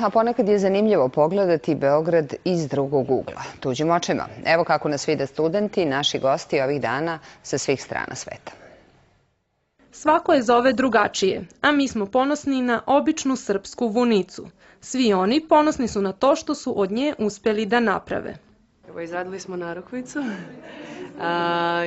A ponekad je zanimljivo pogledati Beograd iz drugog ugla, tuđim očima. Evo kako nas vide studenti, naši gosti ovih dana sa svih strana sveta. Svako je zove drugačije, a mi smo ponosni na običnu srpsku vunicu. Svi oni ponosni su na to što su od nje uspeli da naprave. Izradili smo narukvicu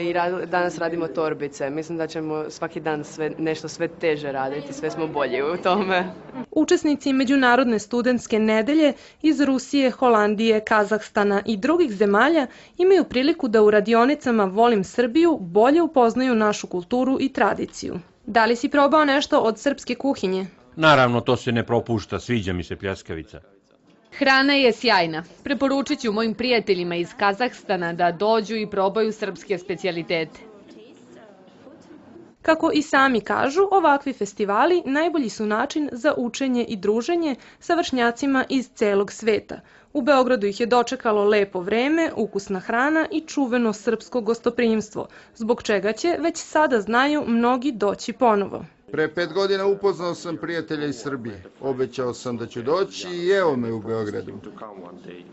i danas radimo torbice. Mislim da ćemo svaki dan nešto sve teže raditi, sve smo bolji u tome. Učesnici Međunarodne studentske nedelje iz Rusije, Holandije, Kazahstana i drugih zemalja imaju priliku da u radionicama Volim Srbiju bolje upoznaju našu kulturu i tradiciju. Da li si probao nešto od srpske kuhinje? Naravno, to se ne propušta, sviđa mi se pljeskavica. Hrana je sjajna. Preporučit ću mojim prijateljima iz Kazahstana da dođu i probaju srpske specijalitete. Kako i sami kažu, ovakvi festivali najbolji su način za učenje i druženje sa vršnjacima iz celog sveta. U Beogradu ih je dočekalo lepo vreme, ukusna hrana i čuveno srpsko gostoprimstvo, zbog čega će, već sada znaju, mnogi doći ponovo. Pre 5 godina upoznao sam prijatelja iz Srbije. Obećao sam da ću doći i evo me u Beogradu.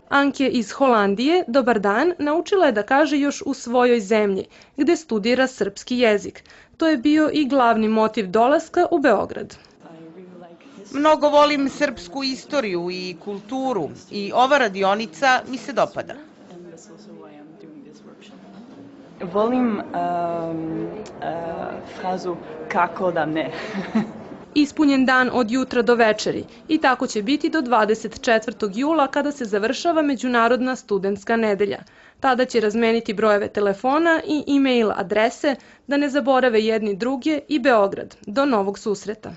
Anke iz Holandije, dobar dan, naučila je da kaže još u svojoj zemlji, gde studira srpski jezik. To je bio i glavni motiv dolaska u Beograd. Mnogo volim srpsku istoriju i kulturu i ova radionica mi se dopada. Volim frazu kako da ne. Ispunjen dan od jutra do večeri i tako će biti do 24. jula kada se završava Međunarodna studentska nedelja. Tada će razmeniti brojeve telefona i e-mail adrese da ne zaborave jedni druge i Beograd. Do novog susreta.